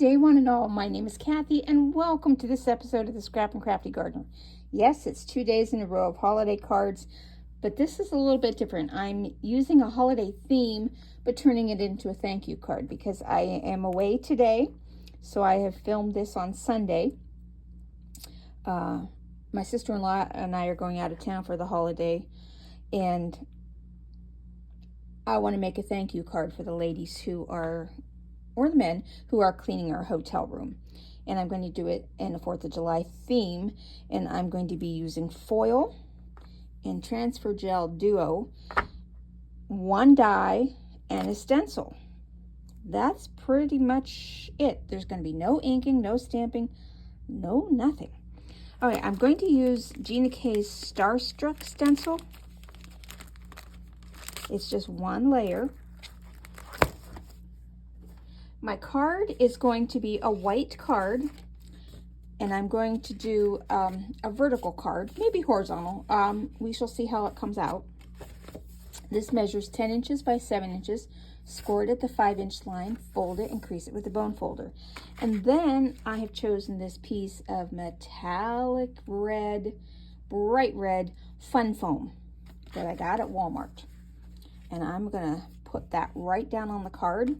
day, one and all. My name is Kathy, and welcome to this episode of the Scrap and Crafty Gardener. Yes, it's 2 days in a row of holiday cards, but this is a little bit different. I'm using a holiday theme, but turning it into a thank you card because I am away today. So I have filmed this on Sunday. My sister-in-law and I are going out of town for the holiday, and I want to make a thank you card for the ladies who are, or the men who are cleaning our hotel room. And I'm going to do it in a 4th of July theme, and I'm going to be using foil and transfer gel duo, 1 die, and a stencil. That's pretty much it. There's going to be no inking, no stamping, no nothing. All right, I'm going to use GinaK's Starstruck stencil. It's just 1 layer. My card is going to be a white card, and I'm going to do a vertical card, maybe horizontal. We shall see how it comes out. This measures 10 inches by 7 inches. Score it at the 5-inch line, fold it, and crease it with a bone folder. And then I have chosen this piece of metallic red, bright red fun foam that I got at Walmart. And I'm gonna put that right down on the card.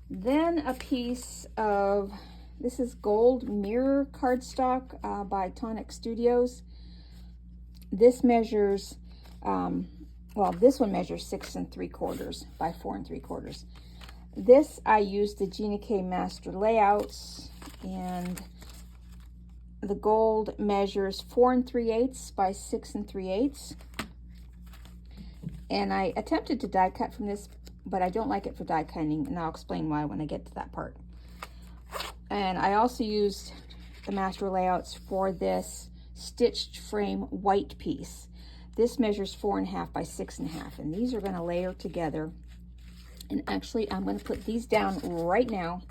Then a piece of, this is gold mirror cardstock by Tonic Studios. This measures, well, this one measures 6 3/4 by 4 3/4. This, I used the GinaK Master Layouts, and the gold measures 4 3/8 by 6 3/8. And I attempted to die cut from this, but I don't like it for die cutting, and I'll explain why when I get to that part. And I also used the Master Layouts for this stitched frame white piece. This measures 4 1/2 by 6 1/2, and these are going to layer together. And actually, I'm going to put these down right now,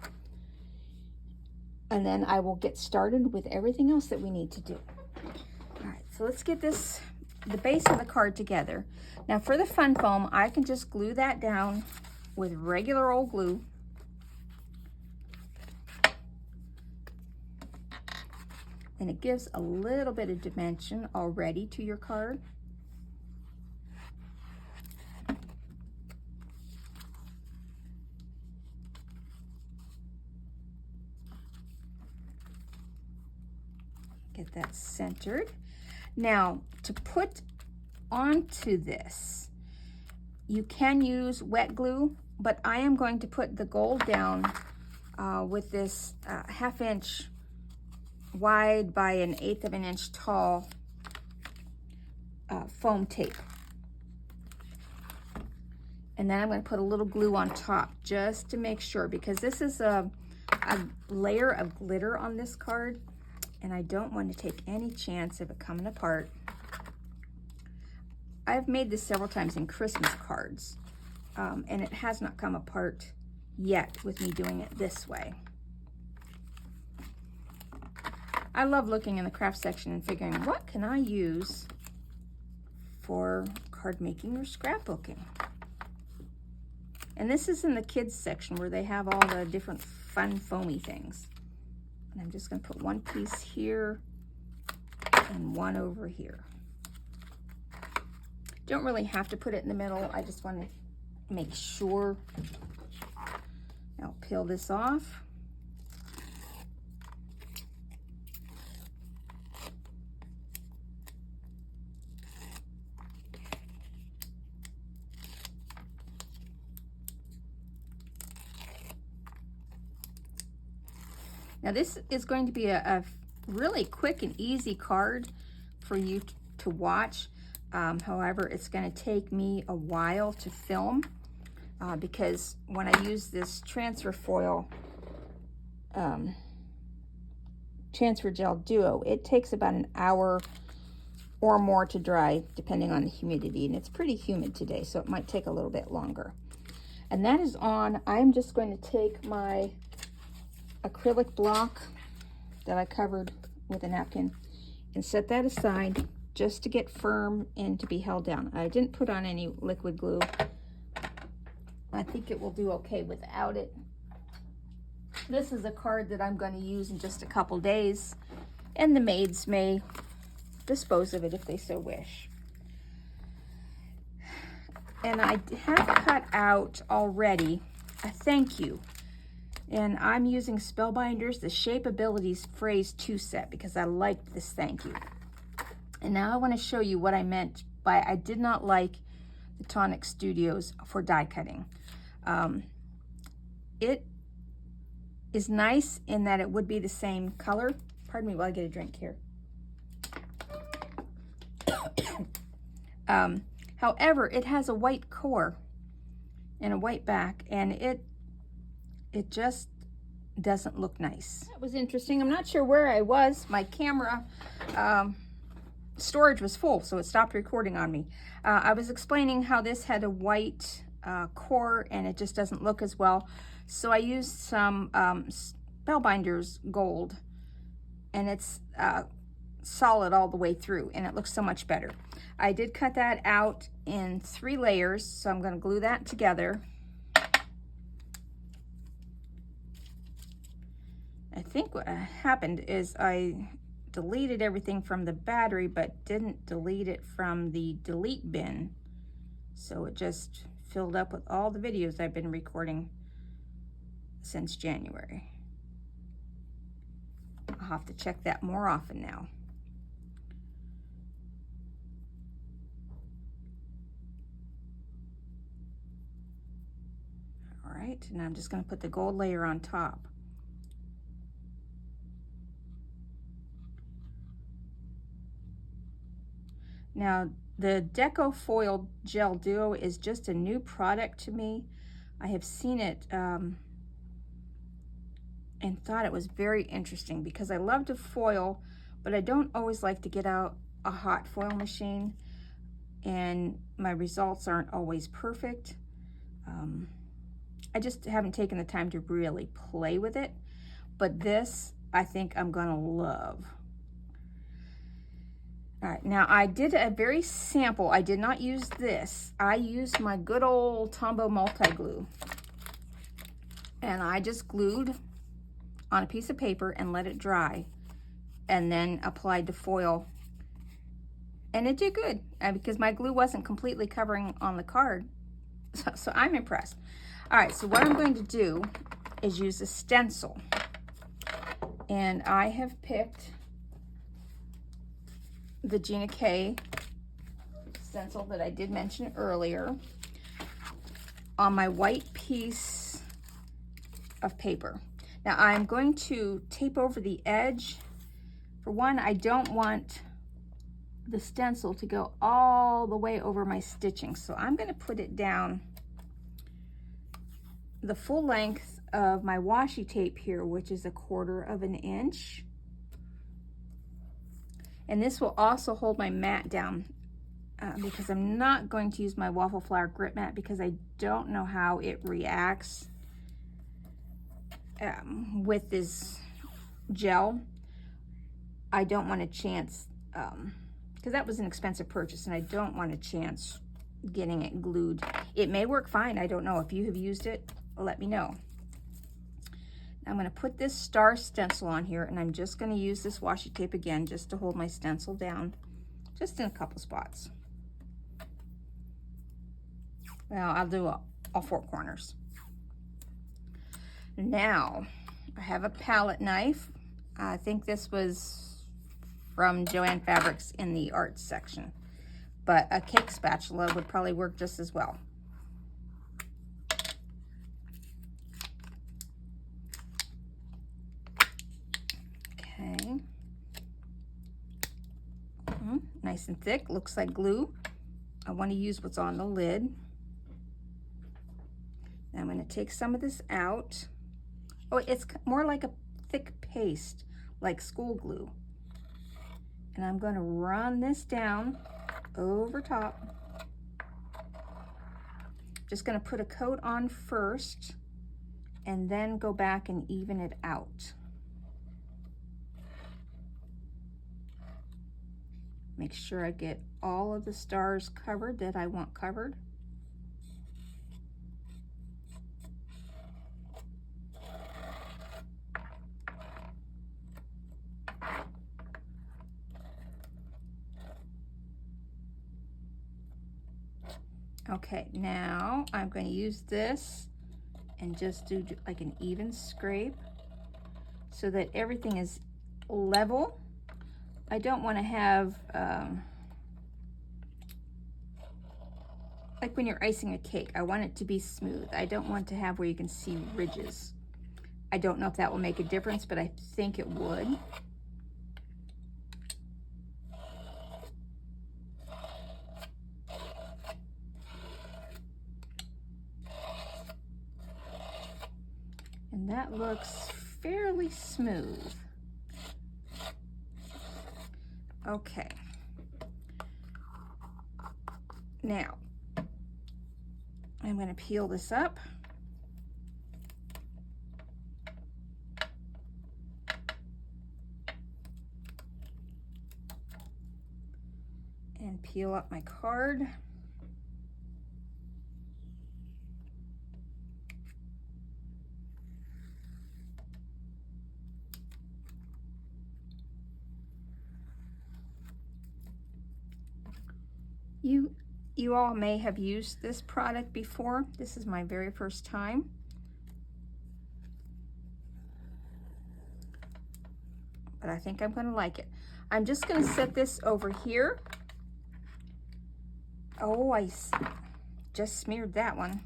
and then I will get started with everything else that we need to do. All right, so let's get this, the base of the card together. Now for the fun foam, I can just glue that down with regular old glue. And it gives a little bit of dimension already to your card. Get that centered. Now, to put onto this, you can use wet glue, but I am going to put the gold down with this 1/2 inch wide by 1/8 of an inch tall foam tape. And then I'm going to put a little glue on top just to make sure, because this is a layer of glitter on this card, and I don't want to take any chance of it coming apart. I've made this several times in Christmas cards, and it has not come apart yet with me doing it this way. I love looking in the craft section and figuring, what can I use for card making or scrapbooking? And this is in the kids section where they have all the different fun foamy things. And I'm just going to put 1 piece here and 1 over here. Don't really have to put it in the middle. I just want to make sure. I'll peel this off. Now this is going to be a really quick and easy card for you to watch. However, it's going to take me a while to film because when I use this transfer foil, transfer gel duo, it takes about an hour or more to dry depending on the humidity, and it's pretty humid today, so it might take a little bit longer. And that is on. I'm just going to take my acrylic block that I covered with a napkin and set that aside just to get firm and to be held down. I didn't put on any liquid glue. I think it will do okay without it. This is a card that I'm going to use in just a couple days, and the maids may dispose of it if they so wish. And I have cut out already a thank you, and I'm using Spellbinders, the Shapeabilities Phrase 2 set, because I liked this thank you. And now I want to show you what I meant by I did not like the Tonic Studios for die cutting. It is nice in that it would be the same color. Pardon me while I get a drink here. However, it has a white core and a white back, and it just doesn't look nice. That was interesting. I'm not sure where I was. My camera storage was full, so it stopped recording on me. I was explaining how this had a white core and it just doesn't look as well. So I used some Spellbinders gold, and it's solid all the way through, and it looks so much better. I did cut that out in 3 layers, so I'm going to glue that together. I think what happened is I deleted everything from the battery, but didn't delete it from the delete bin. So it just filled up with all the videos I've been recording since January. I'll have to check that more often now. All right, and I'm just going to put the gold layer on top. Now, the Deco Foil Gel Duo is just a new product to me. I have seen it and thought it was very interesting because I love to foil, but I don't always like to get out a hot foil machine, and my results aren't always perfect. I just haven't taken the time to really play with it, but this I think I'm gonna love. All right, now I did a very sample. I did not use this. I used my good old Tombow multi-glue, and I just glued on a piece of paper and let it dry, and then applied the foil, and it did good because my glue wasn't completely covering on the card, so I'm impressed. All right, so what I'm going to do is use a stencil, and I have picked the GinaK stencil that I did mention earlier on my white piece of paper. Now I'm going to tape over the edge. For one, I don't want the stencil to go all the way over my stitching, so I'm going to put it down the full length of my washi tape here, which is 1/4 inch. And this will also hold my mat down because I'm not going to use my waffle flower grip mat because I don't know how it reacts with this gel. I don't want a chance, because that was an expensive purchase, and I don't want a chance getting it glued. It may work fine, I don't know. If you have used it, let me know. I'm going to put this star stencil on here, and I'm just going to use this washi tape again just to hold my stencil down, just in a couple spots. Well, I'll do all 4 corners. Now, I have a palette knife. I think this was from Joann Fabrics in the arts section, but a cake spatula would probably work just as well. Okay. Nice and thick, looks like glue. I want to use what's on the lid. Now I'm going to take some of this out. Oh, it's more like a thick paste, like school glue. And I'm going to run this down over top. Just going to put a coat on first and then go back and even it out. Make sure I get all of the stars covered that I want covered. Okay, now I'm going to use this and just do like an even scrape so that everything is level. I don't want to have, like when you're icing a cake, I want it to be smooth. I don't want to have where you can see ridges. I don't know if that will make a difference, but I think it would. And that looks fairly smooth. Okay. Now, I'm going to peel this up. And peel up my card. You all may have used this product before. This is my very first time. But I think I'm going to like it. I'm just going to set this over here. Oh, I just smeared that one.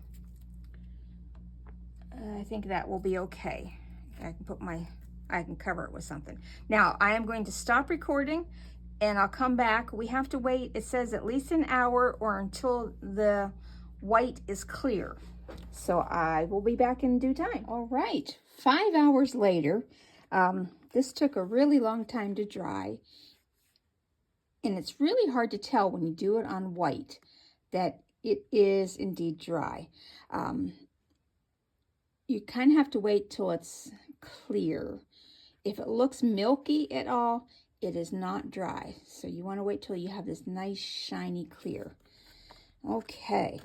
I think that will be okay. I can cover it with something. Now, I am going to stop recording and I'll come back. We have to wait, it says at least an hour or until the white is clear. So I will be back in due time. All right, 5 hours later. This took a really long time to dry. And it's really hard to tell when you do it on white that it is indeed dry. You kind of have to wait till it's clear. If it looks milky at all, it is not dry. So you want to wait till you have this nice shiny clear. Okay.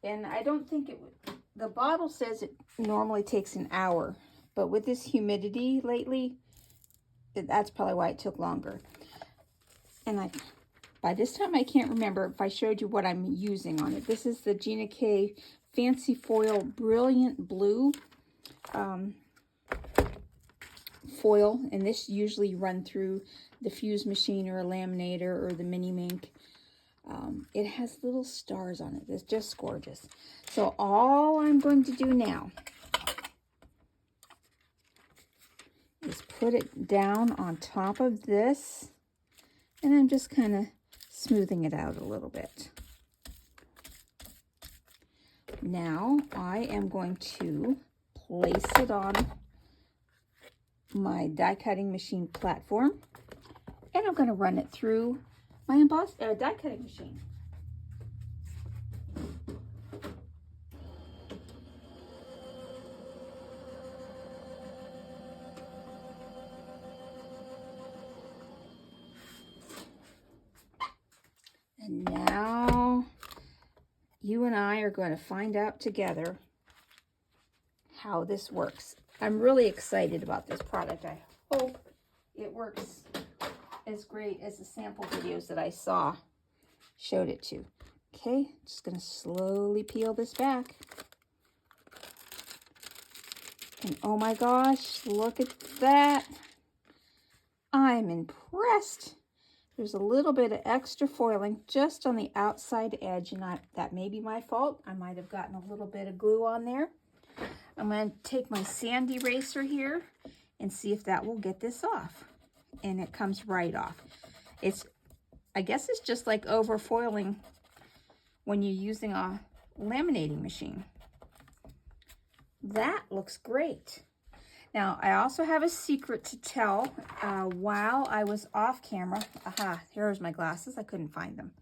And I don't think it would, the bottle says it normally takes an hour, but with this humidity lately, that's probably why it took longer. And by this time, I can't remember if I showed you what I'm using on it. This is the GinaK Fancy Foil Brilliant Blue foil, and this usually you run through the fuse machine or a laminator or the mini mink. It has little stars on it. It's just gorgeous. So all I'm going to do now is put it down on top of this, and I'm just kind of smoothing it out a little bit. Now I am going to place it on my die cutting machine platform, and I'm going to run it through my die cutting machine. And now you and I are going to find out together how this works. I'm really excited about this product. I hope it works as great as the sample videos that I saw showed it to. Okay, just going to slowly peel this back. And oh my gosh, look at that. I'm impressed. There's a little bit of extra foiling just on the outside edge, and that may be my fault. I might have gotten a little bit of glue on there. I'm going to take my sand eraser here and see if that will get this off. And it comes right off. I guess it's just like over foiling when you're using a laminating machine. That looks great. Now, I also have a secret to tell. While I was off camera, here's my glasses. I couldn't find them.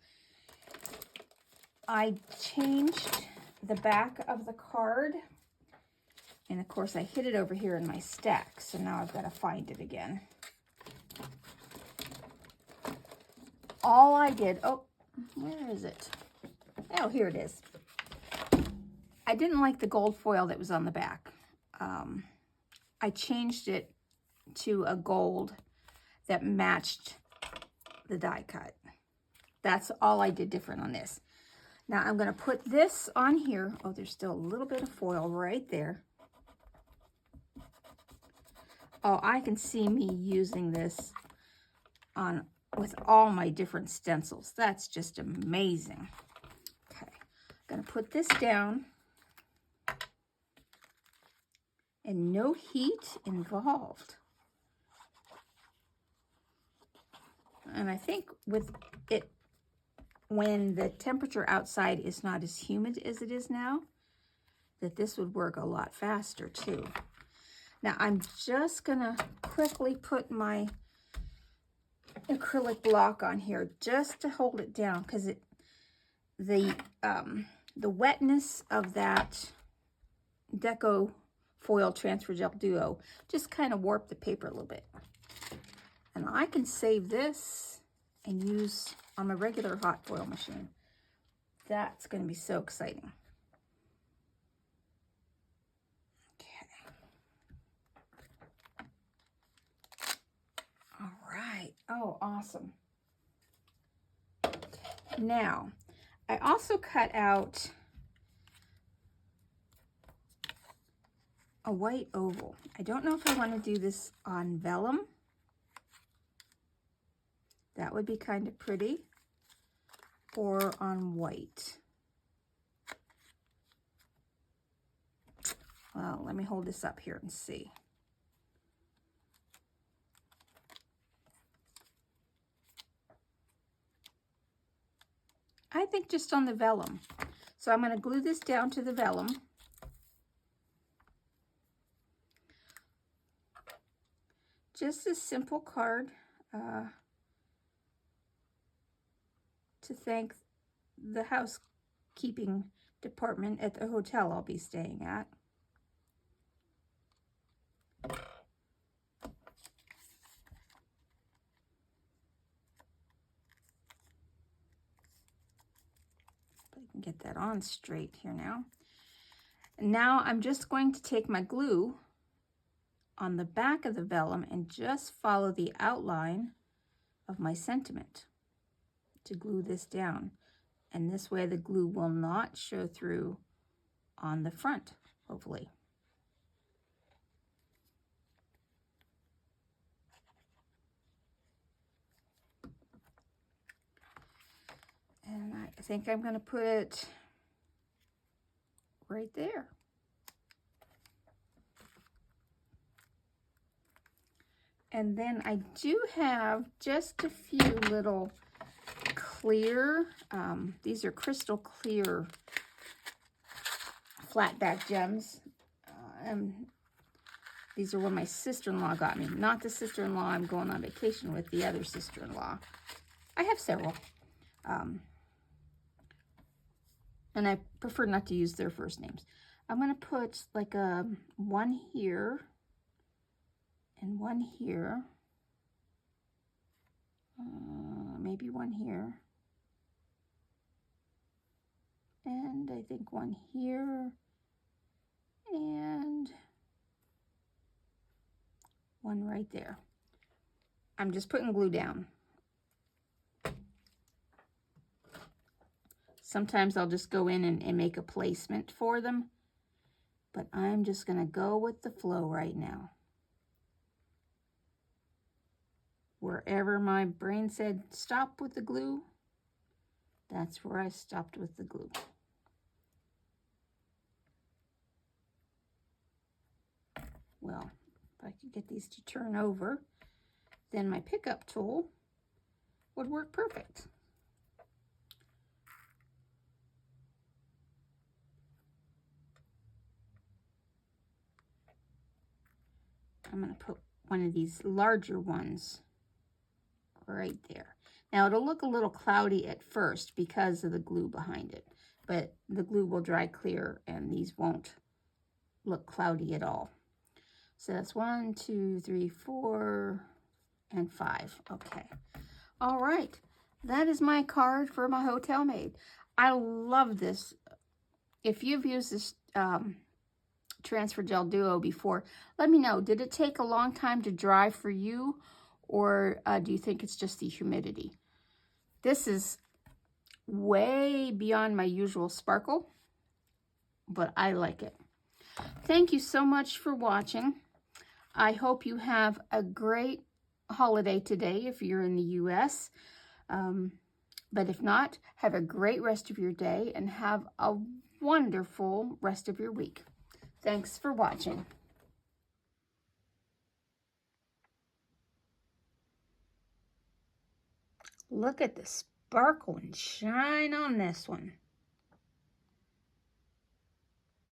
I changed the back of the card. And of course, I hid it over here in my stack. So now I've got to find it again. All I did, oh, where is it? Oh, here it is. I didn't like the gold foil that was on the back. I changed it to a gold that matched the die cut. That's all I did different on this. Now I'm going to put this on here. Oh, there's still a little bit of foil right there. Oh, I can see me using this on with all my different stencils. That's just amazing. Okay, I'm going to put this down. And no heat involved. And I think with it, when the temperature outside is not as humid as it is now, that this would work a lot faster too. Now I'm just gonna quickly put my acrylic block on here just to hold it down, because the wetness of that Deco Foil Transfer Gel Duo just kind of warped the paper a little bit. And I can save this and use on my regular hot foil machine. That's going to be so exciting. Okay. All right. Oh, awesome. Okay. Now, I also cut out a white oval. I don't know if I want to do this on vellum. That would be kind of pretty. Or on white. Well, let me hold this up here and see. I think just on the vellum. So I'm going to glue this down to the vellum. Just a simple card to thank the housekeeping department at the hotel I'll be staying at. If I can get that on straight here now. And now I'm just going to take my glue on the back of the vellum and just follow the outline of my sentiment to glue this down. And this way the glue will not show through on the front, hopefully. And I think I'm going to put it right there. And then I do have just a few little clear, these are crystal clear flatback gems. These are what my sister-in-law got me. Not the sister-in-law I'm going on vacation with, the other sister-in-law. I have several. And I prefer not to use their first names. I'm going to put like a one here and one here. Maybe one here. And I think one here. And one right there. I'm just putting glue down. Sometimes I'll just go in and make a placement for them, but I'm just going to go with the flow right now. Wherever my brain said stop with the glue, that's where I stopped with the glue. Well, if I could get these to turn over, then my pickup tool would work perfect. I'm going to put one of these larger ones right there. Now it'll look a little cloudy at first because of the glue behind it, but the glue will dry clear and these won't look cloudy at all. So that's 1, 2, 3, 4, and 5. Okay. All right. That is my card for my hotel maid. I love this. If you've used this Transfer Gel Duo before, let me know. Did it take a long time to dry for you, or do you think it's just the humidity? This is way beyond my usual sparkle, but I like it. Thank you so much for watching. I hope you have a great holiday today if you're in the US. But if not, have a great rest of your day and have a wonderful rest of your week. Thanks for watching. Look at the sparkle and shine on this one.